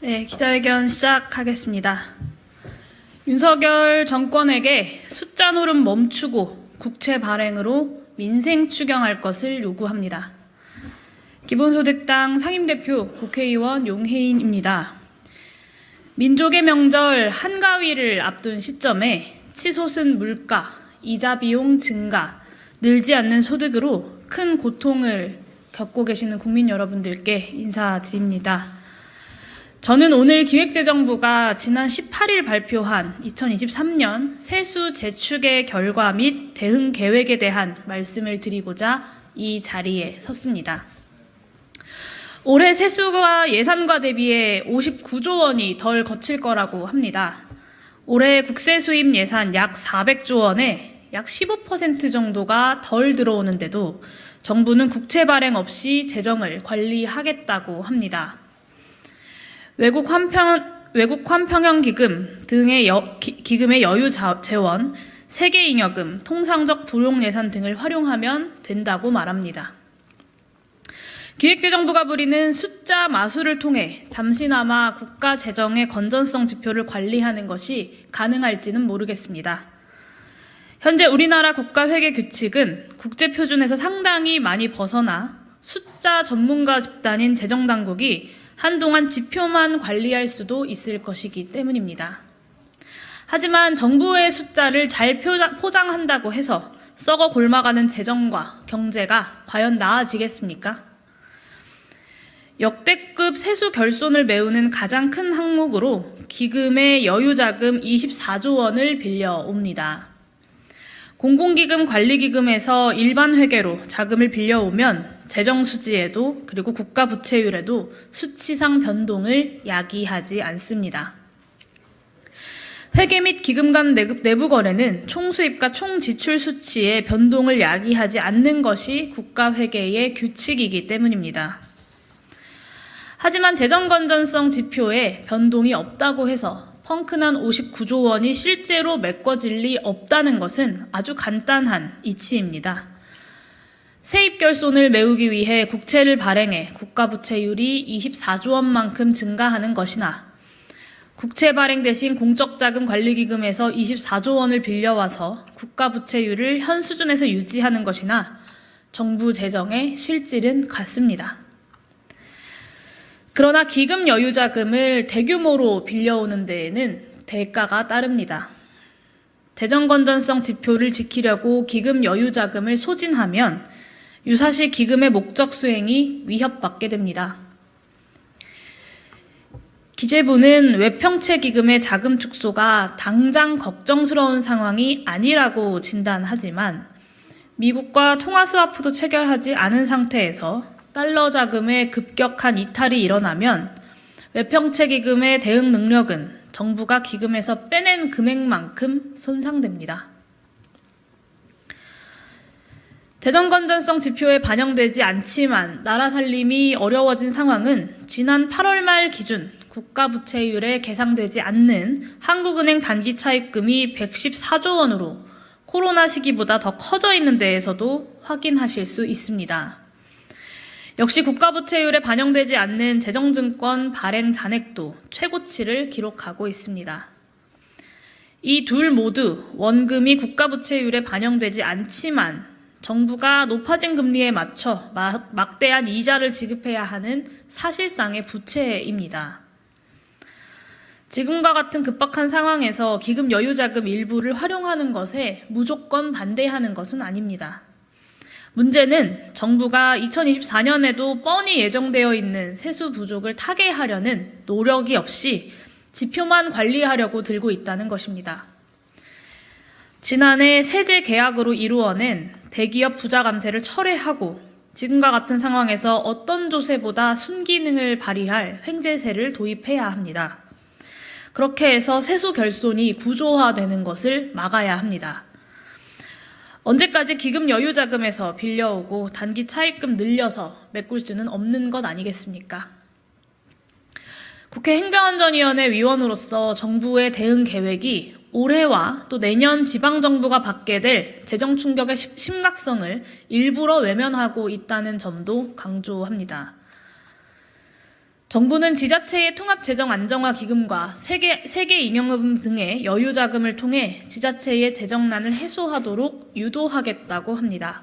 네, 기자회견 시작하겠습니다. 윤석열 정권에게 숫자 노름 멈추고 국채 발행으로 민생 추경할 것을 요구합니다. 기본소득당 상임대표 국회의원 용혜인입니다. 민족의 명절 한가위를 앞둔 시점에 치솟은 물가, 이자 비용 증가, 늘지 않는 소득으로 큰 고통을 겪고 계시는 국민 여러분들께 인사드립니다. 저는 오늘 기획재정부가 지난 18일 발표한 2023년 세수 재축의 결과 및 대응 계획에 대한 말씀을 드리고자 이 자리에 섰습니다. 올해 세수가 예산과 대비해 59조 원이 덜 거칠 거라고 합니다. 올해 국세 수입 예산 약 400조 원에 약 15% 정도가 덜 들어오는데도 정부는 국채 발행 없이 재정을 관리하겠다고 합니다. 외국 환평형 기금 등의 기금의 여유 재원, 세계잉여금, 통상적 불용 예산 등을 활용하면 된다고 말합니다. 기획재정부가 부리는 숫자 마술을 통해 잠시나마 국가 재정의 건전성 지표를 관리하는 것이 가능할지는 모르겠습니다. 현재 우리나라 국가회계 규칙은 국제표준에서 상당히 많이 벗어나 숫자 전문가 집단인 재정당국이 한동안 지표만 관리할 수도 있을 것이기 때문입니다. 하지만 정부의 숫자를 잘 포장한다고 해서 썩어 골마가는 재정과 경제가 과연 나아지겠습니까? 역대급 세수 결손을 메우는 가장 큰 항목으로 기금의 여유자금 24조 원을 빌려옵니다. 공공기금 관리기금에서 일반 회계로 자금을 빌려오면 재정수지에도 그리고 국가부채율에도 수치상 변동을 야기하지 않습니다. 회계 및 기금 간 내부 거래는 총수입과 총지출 수치의 변동을 야기하지 않는 것이 국가회계의 규칙이기 때문입니다. 하지만 재정건전성 지표에 변동이 없다고 해서 펑크난 59조 원이 실제로 메꿔질 리 없다는 것은 아주 간단한 이치입니다. 세입 결손을 메우기 위해 국채를 발행해 국가부채율이 24조 원만큼 증가하는 것이나 국채 발행 대신 공적자금 관리기금에서 24조 원을 빌려와서 국가부채율을 현 수준에서 유지하는 것이나 정부 재정의 실질은 같습니다. 그러나 기금 여유자금을 대규모로 빌려오는 데에는 대가가 따릅니다. 재정건전성 지표를 지키려고 기금 여유자금을 소진하면 유사시 기금의 목적 수행이 위협받게 됩니다. 기재부는 외평채 기금의 자금 축소가 당장 걱정스러운 상황이 아니라고 진단하지만 미국과 통화스와프도 체결하지 않은 상태에서 달러 자금의 급격한 이탈이 일어나면 외평채 기금의 대응 능력은 정부가 기금에서 빼낸 금액만큼 손상됩니다. 재정건전성 지표에 반영되지 않지만 나라 살림이 어려워진 상황은 지난 8월 말 기준 국가부채율에 계상되지 않는 한국은행 단기 차입금이 114조 원으로 코로나 시기보다 더 커져 있는 데에서도 확인하실 수 있습니다. 역시 국가부채율에 반영되지 않는 재정증권 발행 잔액도 최고치를 기록하고 있습니다. 이 둘 모두 원금이 국가부채율에 반영되지 않지만 정부가 높아진 금리에 맞춰 막대한 이자를 지급해야 하는 사실상의 부채입니다. 지금과 같은 급박한 상황에서 기금 여유자금 일부를 활용하는 것에 무조건 반대하는 것은 아닙니다. 문제는 정부가 2024년에도 뻔히 예정되어 있는 세수 부족을 타개하려는 노력이 없이 지표만 관리하려고 들고 있다는 것입니다. 지난해 세제 계약으로 이루어낸 대기업 부자 감세를 철회하고 지금과 같은 상황에서 어떤 조세보다 순기능을 발휘할 횡재세를 도입해야 합니다. 그렇게 해서 세수 결손이 구조화되는 것을 막아야 합니다. 언제까지 기금 여유자금에서 빌려오고 단기 차입금 늘려서 메꿀 수는 없는 것 아니겠습니까? 국회 행정안전위원회 위원으로서 정부의 대응 계획이 올해와 또 내년 지방정부가 받게 될 재정 충격의 심각성을 일부러 외면하고 있다는 점도 강조합니다. 정부는 지자체의 통합재정안정화기금과 세계잉여금 등의 여유자금을 통해 지자체의 재정난을 해소하도록 유도하겠다고 합니다.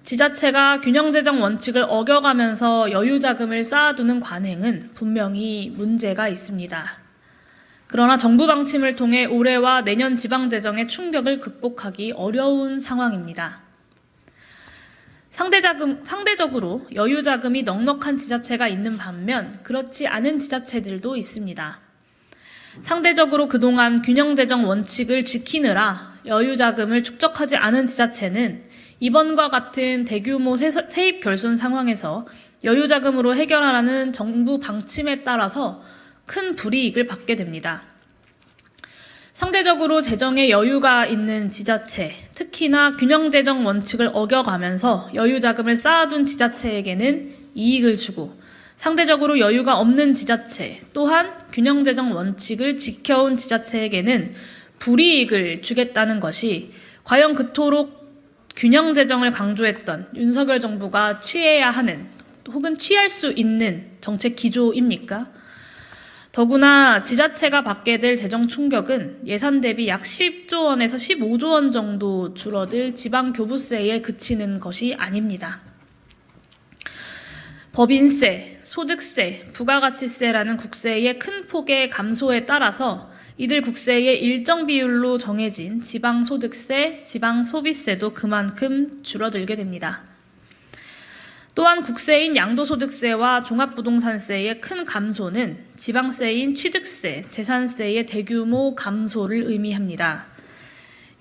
지자체가 균형재정 원칙을 어겨가면서 여유자금을 쌓아두는 관행은 분명히 문제가 있습니다. 그러나 정부 방침을 통해 올해와 내년 지방재정의 충격을 극복하기 어려운 상황입니다. 상대적으로 여유자금이 넉넉한 지자체가 있는 반면 그렇지 않은 지자체들도 있습니다. 상대적으로 그동안 균형재정 원칙을 지키느라 여유자금을 축적하지 않은 지자체는 이번과 같은 대규모 세입 결손 상황에서 여유자금으로 해결하라는 정부 방침에 따라서 큰 불이익을 받게 됩니다. 상대적으로 재정에 여유가 있는 지자체, 특히나 균형재정 원칙을 어겨가면서 여유자금을 쌓아둔 지자체에게는 이익을 주고 상대적으로 여유가 없는 지자체, 또한 균형재정 원칙을 지켜온 지자체에게는 불이익을 주겠다는 것이 과연 그토록 균형재정을 강조했던 윤석열 정부가 취해야 하는 혹은 취할 수 있는 정책 기조입니까? 더구나 지자체가 받게 될 재정 충격은 예산 대비 약 10조 원에서 15조 원 정도 줄어들 지방교부세에 그치는 것이 아닙니다. 법인세, 소득세, 부가가치세라는 국세의 큰 폭의 감소에 따라서 이들 국세의 일정 비율로 정해진 지방소득세, 지방소비세도 그만큼 줄어들게 됩니다. 또한 국세인 양도소득세와 종합부동산세의 큰 감소는 지방세인 취득세, 재산세의 대규모 감소를 의미합니다.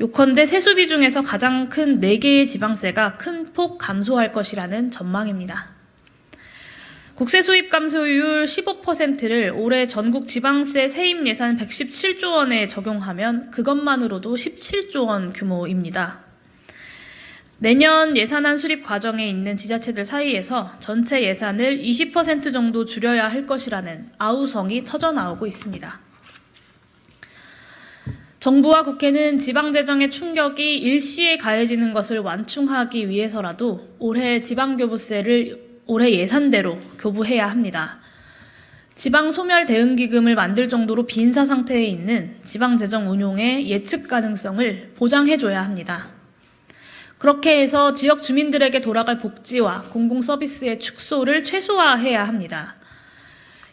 요컨대 세수비 중에서 가장 큰 4개의 지방세가 큰 폭 감소할 것이라는 전망입니다. 국세 수입 감소율 15%를 올해 전국 지방세 세입 예산 117조 원에 적용하면 그것만으로도 17조 원 규모입니다. 내년 예산안 수립 과정에 있는 지자체들 사이에서 전체 예산을 20% 정도 줄여야 할 것이라는 아우성이 터져나오고 있습니다. 정부와 국회는 지방재정의 충격이 일시에 가해지는 것을 완충하기 위해서라도 올해 지방교부세를 올해 예산대로 교부해야 합니다. 지방소멸대응기금을 만들 정도로 빈사 상태에 있는 지방재정 운용의 예측 가능성을 보장해줘야 합니다. 그렇게 해서 지역 주민들에게 돌아갈 복지와 공공서비스의 축소를 최소화해야 합니다.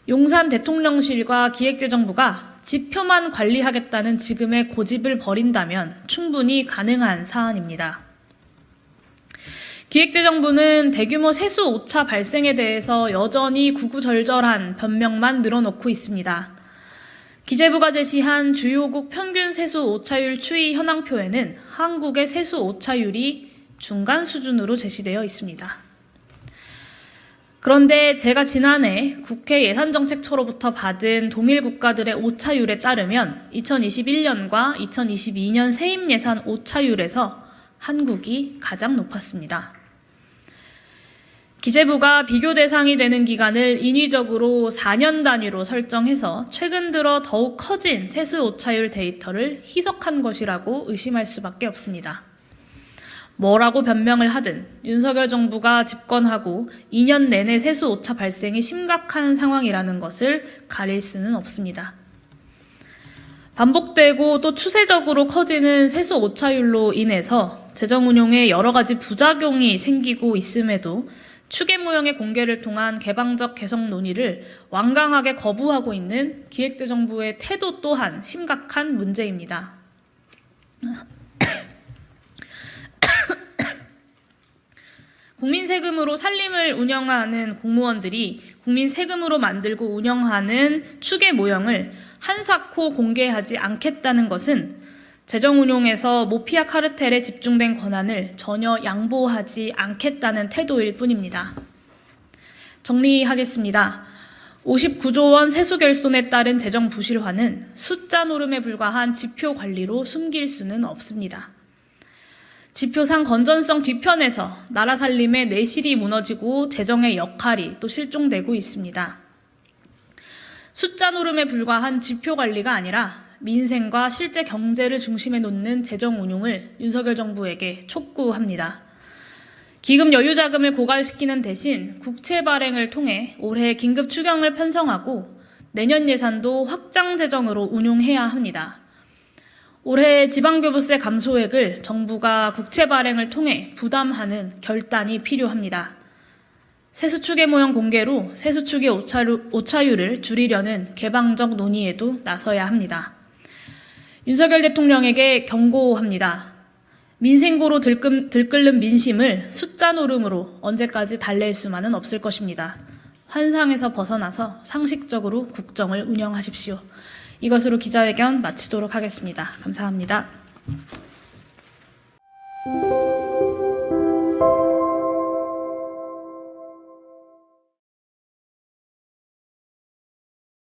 용산 대통령실과 기획재정부가 지표만 관리하겠다는 지금의 고집을 버린다면 충분히 가능한 사안입니다. 기획재정부는 대규모 세수 오차 발생에 대해서 여전히 구구절절한 변명만 늘어놓고 있습니다. 기재부가 제시한 주요국 평균 세수 오차율 추이 현황표에는 한국의 세수 오차율이 중간 수준으로 제시되어 있습니다. 그런데 제가 지난해 국회 예산정책처로부터 받은 동일 국가들의 오차율에 따르면 2021년과 2022년 세입 예산 오차율에서 한국이 가장 높았습니다. 기재부가 비교 대상이 되는 기간을 인위적으로 4년 단위로 설정해서 최근 들어 더욱 커진 세수 오차율 데이터를 희석한 것이라고 의심할 수밖에 없습니다. 뭐라고 변명을 하든 윤석열 정부가 집권하고 2년 내내 세수 오차 발생이 심각한 상황이라는 것을 가릴 수는 없습니다. 반복되고 또 추세적으로 커지는 세수 오차율로 인해서 재정 운용에 여러 가지 부작용이 생기고 있음에도 추계모형의 공개를 통한 개방적 개성 논의를 완강하게 거부하고 있는 기획재정부의 태도 또한 심각한 문제입니다. 국민 세금으로 살림을 운영하는 공무원들이 국민 세금으로 만들고 운영하는 추계모형을 한사코 공개하지 않겠다는 것은 재정 운용에서 모피아 카르텔에 집중된 권한을 전혀 양보하지 않겠다는 태도일 뿐입니다. 정리하겠습니다. 59조 원 세수 결손에 따른 재정 부실화는 숫자 노름에 불과한 지표 관리로 숨길 수는 없습니다. 지표상 건전성 뒤편에서 나라 살림의 내실이 무너지고 재정의 역할이 또 실종되고 있습니다. 숫자 노름에 불과한 지표 관리가 아니라 민생과 실제 경제를 중심에 놓는 재정 운용을 윤석열 정부에게 촉구합니다. 기금 여유 자금을 고갈시키는 대신 국채 발행을 통해 올해 긴급 추경을 편성하고 내년 예산도 확장 재정으로 운용해야 합니다. 올해 지방교부세 감소액을 정부가 국채 발행을 통해 부담하는 결단이 필요합니다. 세수축의 모형 공개로 세수축의 오차율을 줄이려는 개방적 논의에도 나서야 합니다. 윤석열 대통령에게 경고합니다. 민생고로 들끓는 민심을 숫자 노름으로 언제까지 달랠 수만은 없을 것입니다. 환상에서 벗어나서 상식적으로 국정을 운영하십시오. 이것으로 기자회견 마치도록 하겠습니다. 감사합니다.